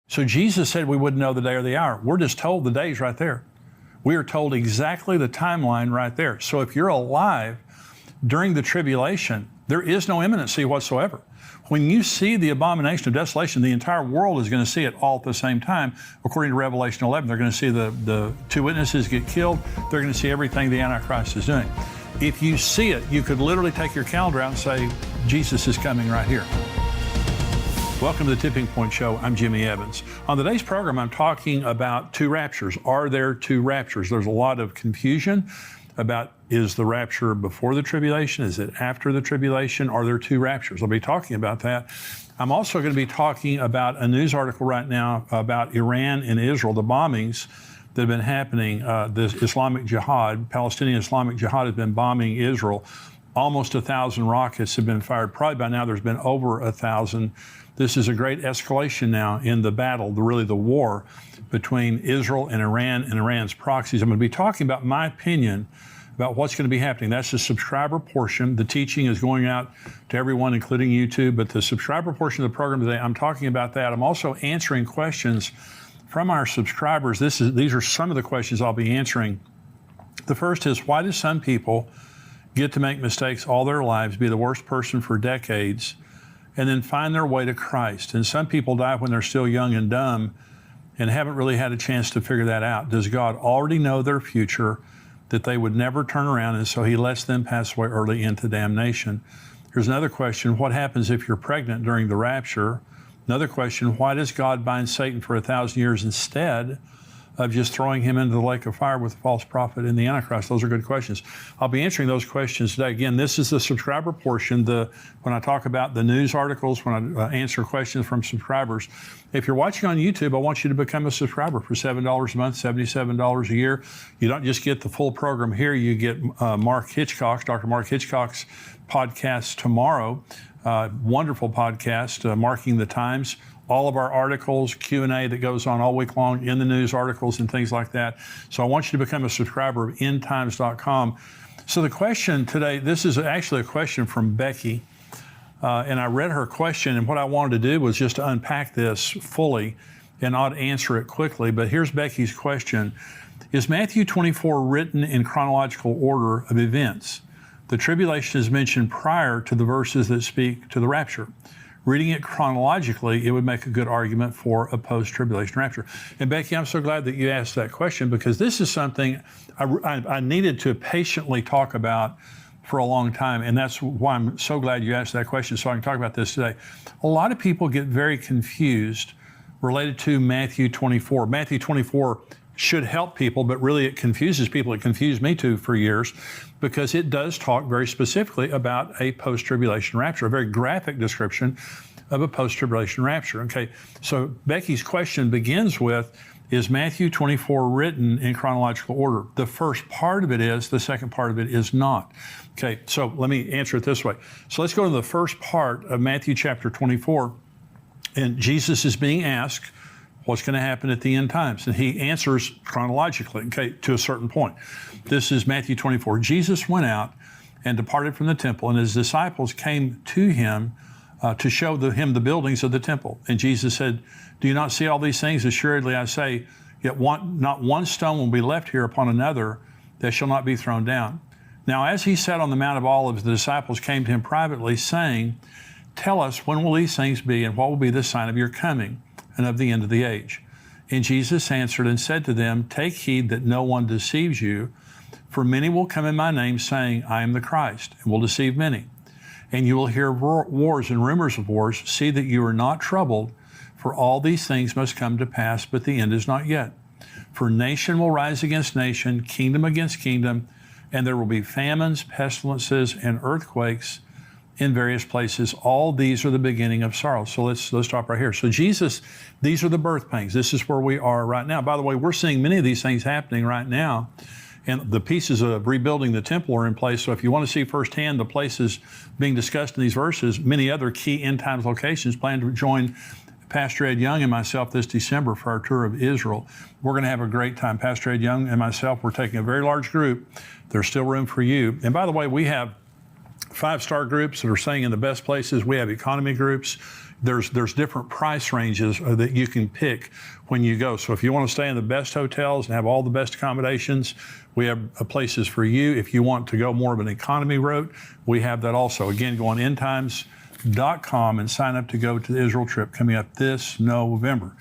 So Jesus said we wouldn't know the day or the hour. We're just told the day's right there. We are told exactly the timeline right there. So if you're alive during the tribulation, there is no imminency whatsoever. When you see the abomination of desolation, the entire world is going to see it all at the same time. According to Revelation 11, they're going to see the two witnesses get killed. They're going to see everything the Antichrist is doing. If you see it, you could literally take your calendar out and say, Jesus is coming right here. Welcome to the Tipping Point Show. I'm Jimmy Evans. On today's program, I'm talking about two raptures. Are there two raptures? There's a lot of confusion about, is the rapture before the tribulation? Is it after the tribulation? Are there two raptures? I'll be talking about that. I'm also going to be talking about a news article right now about Iran and Israel, the bombings that have been happening. The Islamic Jihad, Palestinian Islamic Jihad has been bombing Israel. Almost 1,000 rockets have been fired. Probably by now there's been over 1,000. This is a great escalation now in the battle, really the war between Israel and Iran's proxies. I'm going to be talking about my opinion about what's going to be happening. That's the subscriber portion. The teaching is going out to everyone, including YouTube, but the subscriber portion of the program today, I'm talking about that. I'm also answering questions from our subscribers. These are some of the questions I'll be answering. The first is, why do some people get to make mistakes all their lives, be the worst person for decades, and then find their way to Christ? And some people die when they're still young and dumb and haven't really had a chance to figure that out. Does God already know their future, that they would never turn around, and so he lets them pass away early into damnation? Here's another question. What happens if you're pregnant during the rapture? Another question. Why does God bind Satan for 1,000 years instead of just throwing him into the lake of fire with the false prophet and the Antichrist? Those are good questions. I'll be answering those questions today. Again, this is the subscriber portion. When I talk about the news articles, when I answer questions from subscribers. If you're watching on YouTube, I want you to become a subscriber for $7 a month, $77 a year. You don't just get the full program here. You get Dr. Mark Hitchcock's podcast tomorrow. Wonderful podcast, Marking the Times. All of our articles, Q&A that goes on all week long in the news articles and things like that. So I want you to become a subscriber of endtimes.com. So the question today, this is actually a question from Becky. And I read her question, and what I wanted to do was just to unpack this fully and not answer it quickly. But here's Becky's question. Is Matthew 24 written in chronological order of events? The tribulation is mentioned prior to the verses that speak to the rapture. Reading it chronologically, it would make a good argument for a post-tribulation rapture. And Becky, I'm so glad that you asked that question, because this is something I needed to patiently talk about for a long time, and that's why I'm so glad you asked that question so I can talk about this today. A lot of people get very confused related to Matthew 24. Matthew 24 should help people, but really it confuses people. It confused me too for years, because it does talk very specifically about a post-tribulation rapture, a very graphic description of a post-tribulation rapture. Okay, so Becky's question begins with, is Matthew 24 written in chronological order? The first part of it is, the second part of it is not. Okay, so let me answer it this way. So let's go to the first part of Matthew chapter 24, and Jesus is being asked, what's going to happen at the end times? And he answers chronologically, okay, to a certain point. This is Matthew 24. Jesus went out and departed from the temple, and his disciples came to him to show him the buildings of the temple. And Jesus said, do you not see all these things? Assuredly I say, yet not one stone will be left here upon another that shall not be thrown down. Now as he sat on the Mount of Olives, the disciples came to him privately, saying, tell us, when will these things be, and what will be the sign of your coming and of the end of the age? And Jesus answered and said to them, take heed that no one deceives you, for many will come in my name, saying, I am the Christ, and will deceive many. And you will hear wars and rumors of wars. See that you are not troubled, for all these things must come to pass, but the end is not yet. For nation will rise against nation, kingdom against kingdom, and there will be famines, pestilences, and earthquakes in various places. All these are the beginning of sorrow. So let's stop right here. So Jesus, these are the birth pangs. This is where we are right now. By the way, we're seeing many of these things happening right now, and the pieces of rebuilding the temple are in place. So if you want to see firsthand the places being discussed in these verses, many other key end times locations, plan to join Pastor Ed Young and myself this December for our tour of Israel. We're going to have a great time. Pastor Ed Young and myself, we're taking a very large group. There's still room for you. And by the way, we have 5-star groups that are staying in the best places. We have economy groups. there's different price ranges that you can pick when you go. So if you want to stay in the best hotels and have all the best accommodations, we have places for you. If you want to go more of an economy route, we have that also. Again, go on endtimes.com and sign up to go to the Israel trip coming up this November.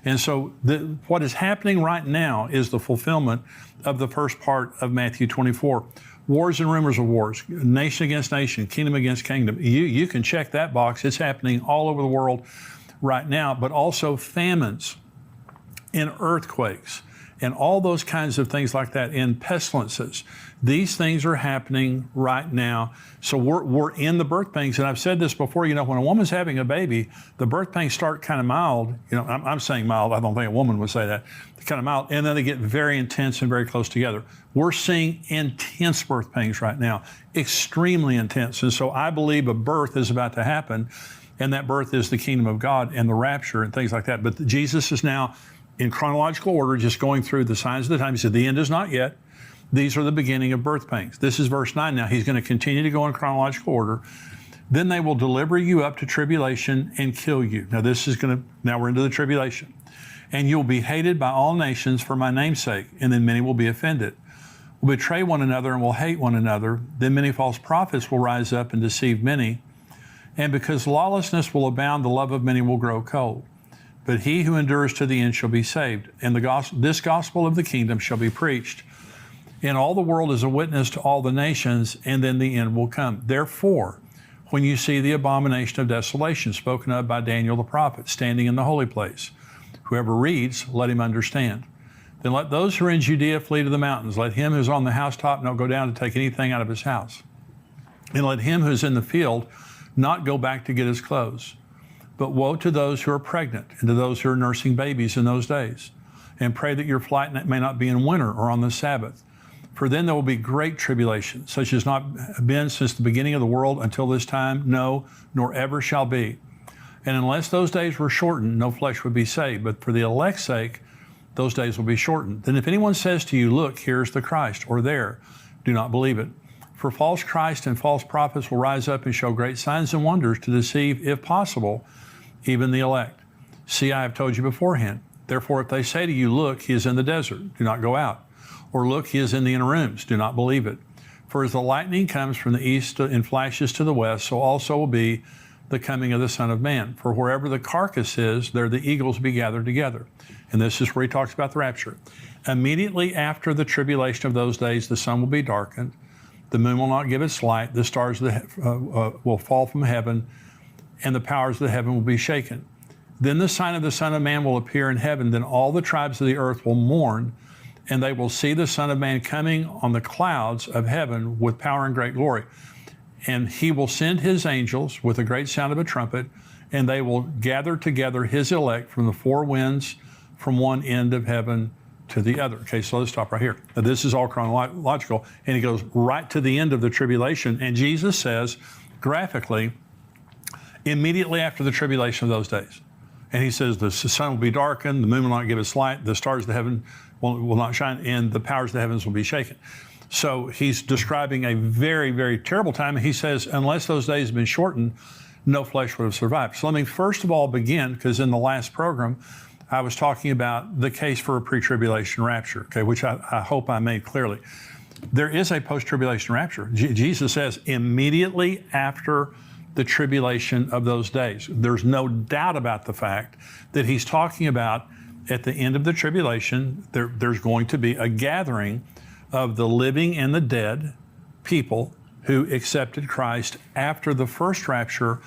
And so what is happening right now is the fulfillment of the first part of Matthew 24. Wars and rumors of wars, nation against nation, kingdom against kingdom. You can check that box. It's happening all over the world right now, but also famines and earthquakes and all those kinds of things like that, and pestilences. These things are happening right now. So we're in the birth pains. And I've said this before, when a woman's having a baby, the birth pains start kind of mild. I'm saying mild. I don't think a woman would say that. They're kind of mild. And then they get very intense and very close together. We're seeing intense birth pains right now, extremely intense. And so I believe a birth is about to happen. And that birth is the kingdom of God and the rapture and things like that. But Jesus is now in chronological order, just going through the signs of the time. He said, the end is not yet. These are the beginning of birth pains. This is verse 9 now. He's going to continue to go in chronological order. Then they will deliver you up to tribulation and kill you. Now we're into the tribulation. And you'll be hated by all nations for my name's sake, and then many will be offended. Will betray one another and will hate one another. Then many false prophets will rise up and deceive many. And because lawlessness will abound, the love of many will grow cold. But he who endures to the end shall be saved. And this gospel of the kingdom shall be preached in all the world as a witness to all the nations, and then the end will come. Therefore, when you see the abomination of desolation spoken of by Daniel the prophet standing in the holy place, whoever reads, let him understand. Then let those who are in Judea flee to the mountains. Let him who's on the housetop not go down to take anything out of his house. And let him who's in the field not go back to get his clothes. But woe to those who are pregnant and to those who are nursing babies in those days. And pray that your flight may not be in winter or on the Sabbath. For then there will be great tribulation, such as not been since the beginning of the world until this time, no, nor ever shall be. And unless those days were shortened, no flesh would be saved. But for the elect's sake, those days will be shortened. Then if anyone says to you, look, here's the Christ, or there, do not believe it. For false Christ and false prophets will rise up and show great signs and wonders to deceive, if possible, even the elect. See, I have told you beforehand. Therefore, if they say to you, look, he is in the desert, do not go out. Or look, he is in the inner rooms, do not believe it. For as the lightning comes from the east and flashes to the west, so also will be the coming of the Son of Man. For wherever the carcass is, there the eagles will be gathered together. And this is where he talks about the rapture. Immediately after the tribulation of those days, the sun will be darkened, the moon will not give its light, the stars will fall from heaven, and the powers of the heaven will be shaken. Then the sign of the Son of Man will appear in heaven. Then all the tribes of the earth will mourn, and they will see the Son of Man coming on the clouds of heaven with power and great glory. And he will send his angels with a great sound of a trumpet, and they will gather together his elect from the four winds, from one end of heaven to the other. Okay, so let's stop right here. Now, this is all chronological, and he goes right to the end of the tribulation. And Jesus says, graphically, immediately after the tribulation of those days. And he says, the sun will be darkened, the moon will not give its light, the stars of the heaven will not shine, and the powers of the heavens will be shaken. So he's describing a very, very terrible time. And he says, unless those days have been shortened, no flesh would have survived. So let me first of all begin, because in the last program, I was talking about the case for a pre-tribulation rapture, okay, which I hope I made clearly. There is a post-tribulation rapture. Jesus says immediately after the tribulation of those days. There's no doubt about the fact that he's talking about at the end of the tribulation, there's going to be a gathering of the living and the dead people who accepted Christ after the first rapture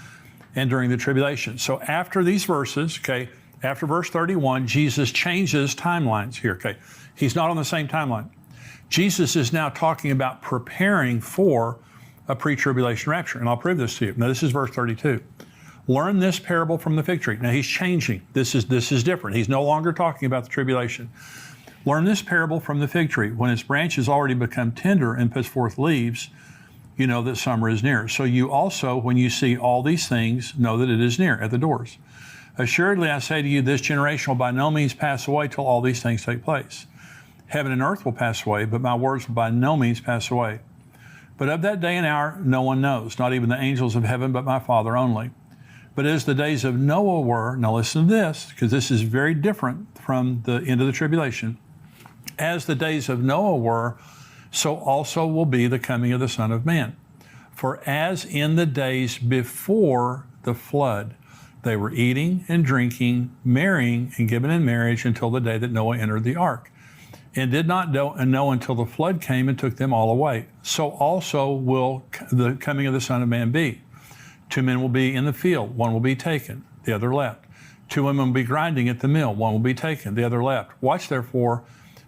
and during the tribulation. So after these verses, okay, after verse 31, Jesus changes timelines here, okay? He's not on the same timeline. Jesus is now talking about preparing for a pre-tribulation rapture, and I'll prove this to you. Now, this is verse 32. Learn this parable from the fig tree. Now, he's changing. This is different. He's no longer talking about the tribulation. Learn this parable from the fig tree. When its branch has already become tender and puts forth leaves, you know that summer is near. So you also, when you see all these things, know that it is near at the doors. Assuredly, I say to you, this generation will by no means pass away till all these things take place. Heaven and earth will pass away, but my words will by no means pass away. But of that day and hour, no one knows, not even the angels of heaven, but my Father only. But as the days of Noah were, now listen to this, because this is very different from the end of the tribulation. As the days of Noah were, so also will be the coming of the Son of Man. For as in the days before the flood, they were eating and drinking, marrying and giving in marriage until the day that Noah entered the ark, and did not know until the flood came and took them all away. So also will the coming of the Son of Man be. 2 men will be in the field, one will be taken, the other left. 2 women will be grinding at the mill, one will be taken, the other left. Watch therefore,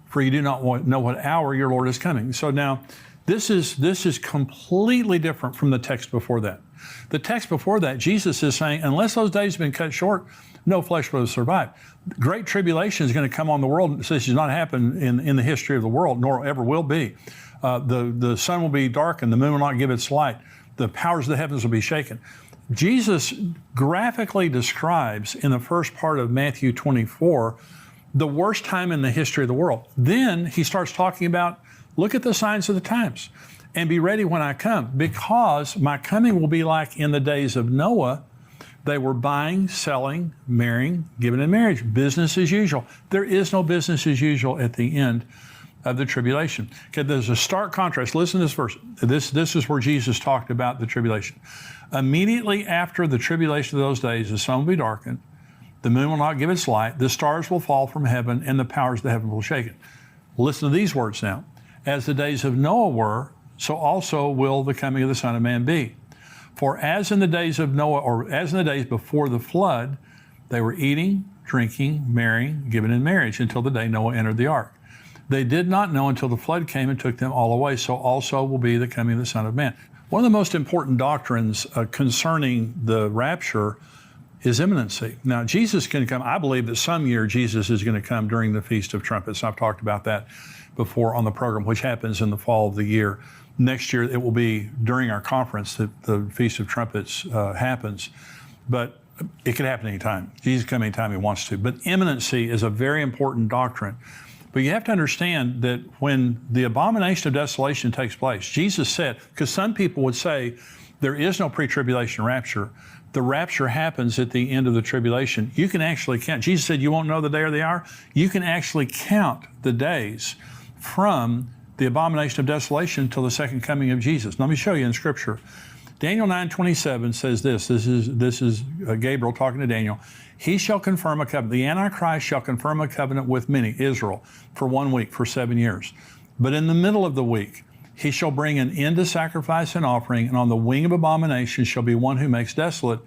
for you do not know what hour your Lord is coming. So now, this is completely different from the text before that. The text before that, Jesus is saying, unless those days have been cut short, no flesh will survive. Great tribulation is going to come on the world. This has not happened in the history of the world, nor ever will be. The sun will be darkened, the moon will not give its light. The powers of the heavens will be shaken. Jesus graphically describes in the first part of Matthew 24 the worst time in the history of the world. Then he starts talking about, look at the signs of the times and be ready when I come, because my coming will be like in the days of Noah. They were buying, selling, marrying, giving in marriage, business as usual. There is no business as usual at the end of the tribulation. Okay, there's a stark contrast. Listen to this verse. This is where Jesus talked about the tribulation. Immediately after the tribulation of those days, the sun will be darkened, the moon will not give its light, the stars will fall from heaven, and the powers of the heaven will shake it. Listen to these words now. As the days of Noah were, so also will the coming of the Son of Man be. For as in the days of Noah, or as in the days before the flood, they were eating, drinking, marrying, giving in marriage until the day Noah entered the ark. They did not know until the flood came and took them all away. So also will be the coming of the Son of Man. One of the most important doctrines concerning the rapture is imminency. Now, Jesus is going to come. I believe that some year Jesus is going to come during the Feast of Trumpets. I've talked about that before on the program, which happens in the fall of the year. Next year, it will be during our conference that the Feast of Trumpets happens. But it could happen anytime. Jesus can come anytime he wants to. But imminency is a very important doctrine. But you have to understand that when the abomination of desolation takes place, Jesus said, because some people would say there is no pre-tribulation rapture. The rapture happens at the end of the tribulation. You can actually count. Jesus said you won't know the day or the hour. You can actually count the days from the abomination of desolation until the second coming of Jesus. Let me show you in Scripture. Daniel 9:27 says this. This is Gabriel talking to Daniel. He shall confirm a covenant. The Antichrist shall confirm a covenant with many, Israel, for 1 week, for 7 years. But in the middle of the week, he shall bring an end to sacrifice and offering, and on the wing of abomination shall be one who makes desolate,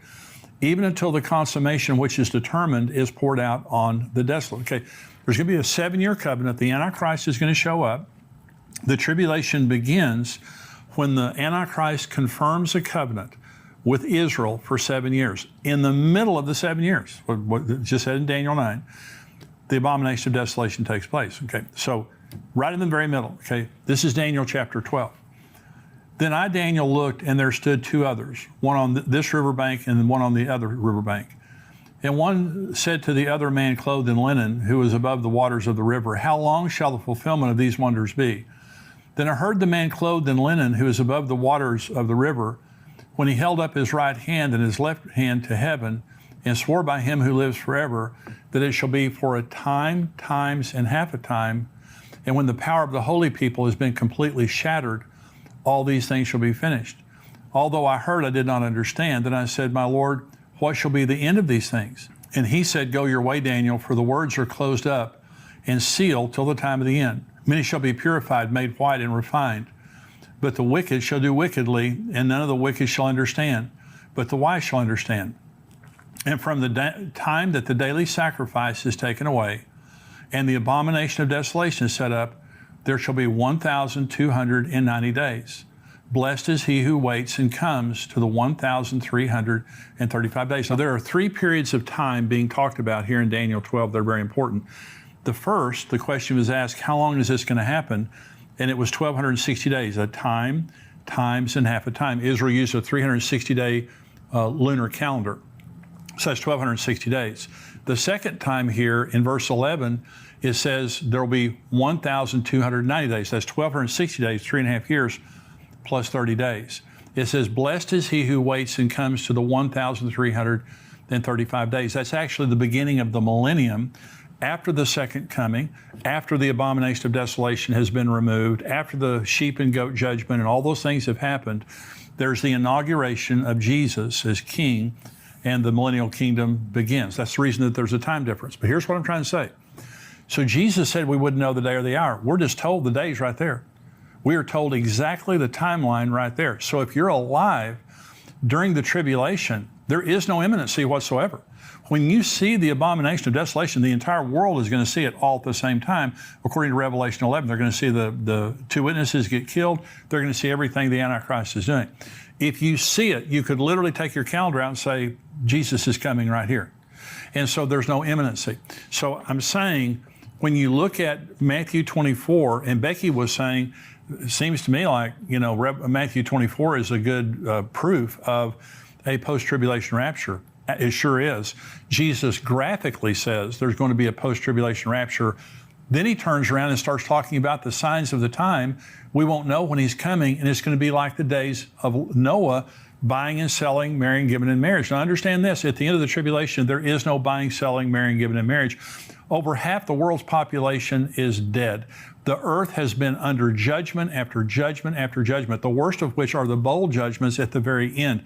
even until the consummation which is determined is poured out on the desolate. Okay, there's going to be a 7-year covenant. The Antichrist is going to show up. The tribulation begins when the Antichrist confirms a covenant with Israel for 7 years. In the middle of the 7 years, what just said in Daniel 9, the abomination of desolation takes place. Okay, so right in the very middle. Okay, this is Daniel chapter 12. Then I, Daniel, looked, and there stood 2 others, one on this riverbank and one on the other riverbank. And one said to the other man clothed in linen, who was above the waters of the river, how long shall the fulfillment of these wonders be? Then I heard the man clothed in linen, who is above the waters of the river, when he held up his right hand and his left hand to heaven, and swore by him who lives forever, that it shall be for a time, times, and half a time, and when the power of the holy people has been completely shattered, all these things shall be finished. Although I heard, I did not understand. Then I said, my Lord, what shall be the end of these things? And he said, go your way, Daniel, for the words are closed up and sealed till the time of the end. Many shall be purified, made white, and refined. But the wicked shall do wickedly, and none of the wicked shall understand, but the wise shall understand. And from the time that the daily sacrifice is taken away, and the abomination of desolation is set up, there shall be 1,290 days. Blessed is he who waits and comes to the 1,335 days. Now, there are 3 periods of time being talked about here in Daniel 12. They're very important. The first, the question was asked, how long is this going to happen? And it was 1,260 days, a time, times, and half a time. Israel used a 360-day lunar calendar. So that's 1,260 days. The second time here in verse 11, it says there will be 1,290 days. That's 1,260 days, 3.5 years, plus 30 days. It says, blessed is he who waits and comes to the 1,335 days. That's actually the beginning of the millennium, after the second coming, after the abomination of desolation has been removed, after the sheep and goat judgment and all those things have happened. There's the inauguration of Jesus as king, and the millennial kingdom begins. That's the reason that there's a time difference. But here's what I'm trying to say. So Jesus said we wouldn't know the day or the hour. We're just told the day's right there. We are told exactly the timeline right there. So if you're alive during the tribulation, there is no imminency whatsoever. When you see the abomination of desolation, the entire world is going to see it all at the same time. According to Revelation 11, they're going to see the two witnesses get killed. They're going to see everything the Antichrist is doing. If you see it, you could literally take your calendar out and say, Jesus is coming right here. And so there's no imminency. So I'm saying, when you look at Matthew 24, and Becky was saying, it seems to me like, Matthew 24 is a good proof of a post-tribulation rapture. It sure is. Jesus graphically says there's going to be a post-tribulation rapture. Then he turns around and starts talking about the signs of the time. We won't know when he's coming, and it's going to be like the days of Noah, buying and selling, marrying, giving in marriage. Now understand this, at the end of the tribulation, there is no buying, selling, marrying, giving in marriage. Over half the world's population is dead. The earth has been under judgment after judgment after judgment, the worst of which are the bowl judgments at the very end.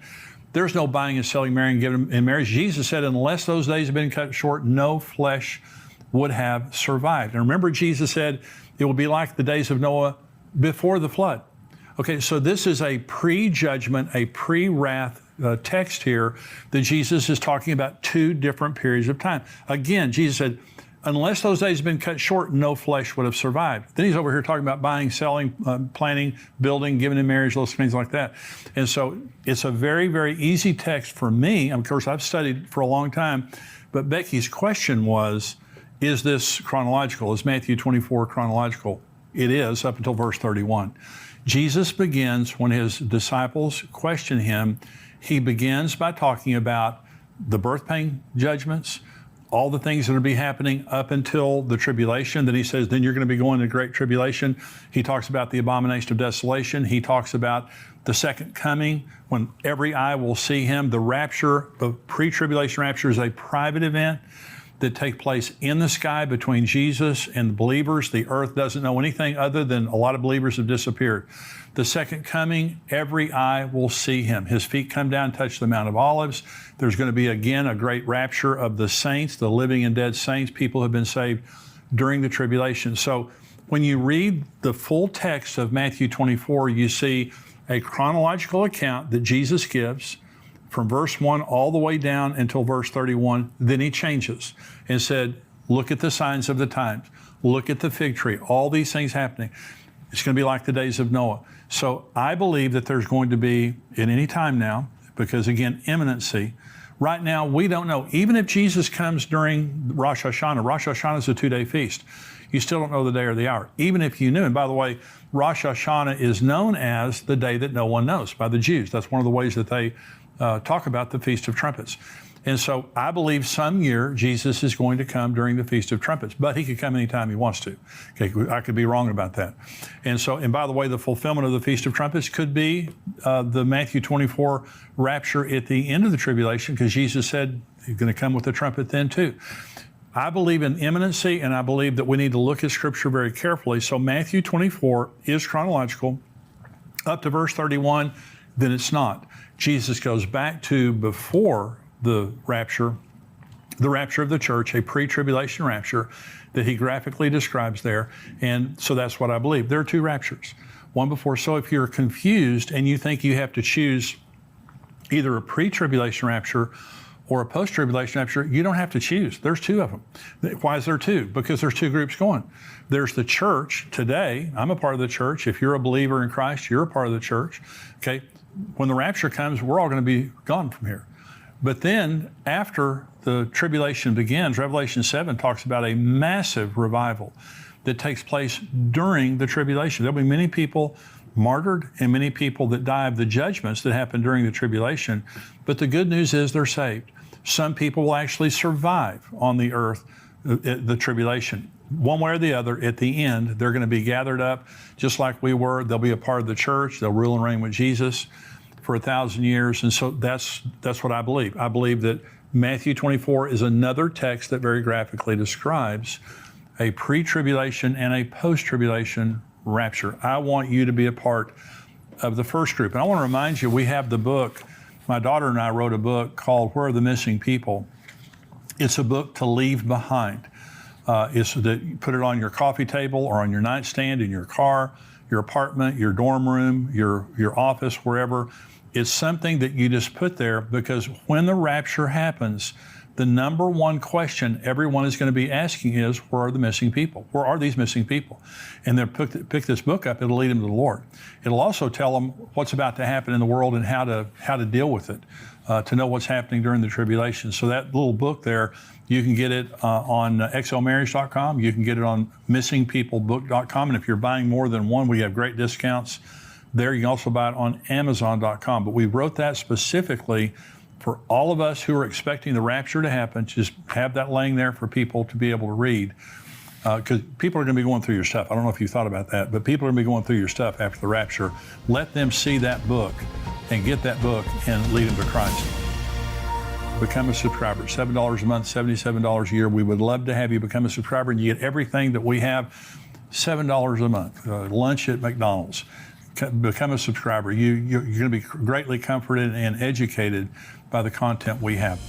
There's no buying and selling, marrying, giving in marriage. Jesus said, unless those days have been cut short, no flesh would have survived. And remember, Jesus said, it will be like the days of Noah before the flood. Okay, so this is a pre-judgment, a pre-wrath text here that Jesus is talking about two different periods of time. Again, Jesus said, unless those days have been cut short, no flesh would have survived. Then he's over here talking about buying, selling, planning, building, giving in marriage, those things like that. And so it's a very, very easy text for me. Of course, I've studied for a long time, but Becky's question was, is this chronological? Is Matthew 24 chronological? It is, up until verse 31. Jesus begins, when his disciples question him, he begins by talking about the birth pain judgments, all the things that will be happening up until the tribulation. Then he says, then you're going to be going to great tribulation. He talks about the abomination of desolation. He talks about the second coming, when every eye will see him. The rapture, the pre-tribulation rapture, is a private event that takes place in the sky between Jesus and the believers. The earth doesn't know anything other than a lot of believers have disappeared. The second coming, every eye will see him. His feet come down, touch the Mount of Olives. There's going to be, again, a great rapture of the saints, the living and dead saints. People have been saved during the tribulation. So when you read the full text of Matthew 24, you see a chronological account that Jesus gives from verse 1 all the way down until verse 31. Then he changes and said, look at the signs of the times. Look at the fig tree. All these things happening. It's going to be like the days of Noah. So I believe that there's going to be, at any time now, because again, imminency. Right now, we don't know. Even if Jesus comes during Rosh Hashanah is a 2-day feast. You still don't know the day or the hour. Even if you knew, and by the way, Rosh Hashanah is known as the day that no one knows by the Jews. That's one of the ways that they talk about the Feast of Trumpets. And so I believe some year Jesus is going to come during the Feast of Trumpets, but he could come anytime he wants to. Okay, I could be wrong about that. And so, and by the way, the fulfillment of the Feast of Trumpets could be the Matthew 24 rapture at the end of the tribulation, because Jesus said he's going to come with a trumpet then too. I believe in imminency, and I believe that we need to look at Scripture very carefully. So Matthew 24 is chronological up to verse 31, then it's not. Jesus goes back to before the rapture of the church, a pre-tribulation rapture that he graphically describes there. And so that's what I believe. There are two raptures, one before. So if you're confused and you think you have to choose either a pre-tribulation rapture or a post-tribulation rapture, you don't have to choose. There's two of them. Why is there two? Because there's two groups going. There's the church today. I'm a part of the church. If you're a believer in Christ, you're a part of the church. Okay. When the rapture comes, we're all going to be gone from here. But then after the tribulation begins, Revelation 7 talks about a massive revival that takes place during the tribulation. There'll be many people martyred and many people that die of the judgments that happen during the tribulation. But the good news is they're saved. Some people will actually survive on the earth, the tribulation. One way or the other, at the end, they're going to be gathered up just like we were. They'll be a part of the church. They'll rule and reign with Jesus for 1,000 years. And so that's what I believe. I believe that Matthew 24 is another text that very graphically describes a pre-tribulation and a post-tribulation rapture. I want you to be a part of the first group. And I want to remind you, we have the book. My daughter and I wrote a book called Where Are the Missing People? It's a book to leave behind. It's that you put it on your coffee table or on your nightstand in your car, your apartment, your dorm room, your office, wherever. It's something that you just put there because when the rapture happens, the number one question everyone is going to be asking is, where are the missing people? Where are these missing people? And they'll pick this book up, it'll lead them to the Lord. It'll also tell them what's about to happen in the world and how to deal with it, to know what's happening during the tribulation. So that little book there, you can get it on xlmarriage.com. You can get it on missingpeoplebook.com. And if you're buying more than one, we have great discounts there. You can also buy it on amazon.com. But we wrote that specifically for all of us who are expecting the rapture to happen. Just have that laying there for people to be able to read. Because people are going to be going through your stuff. I don't know if you thought about that, but people are going to be going through your stuff after the rapture. Let them see that book and get that book and lead them to Christ. Become a subscriber. $7 a month, $77 a year. We would love to have you become a subscriber, and you get everything that we have, $7 a month. Lunch at McDonald's. Become a subscriber. You're going to be greatly comforted and educated by the content we have.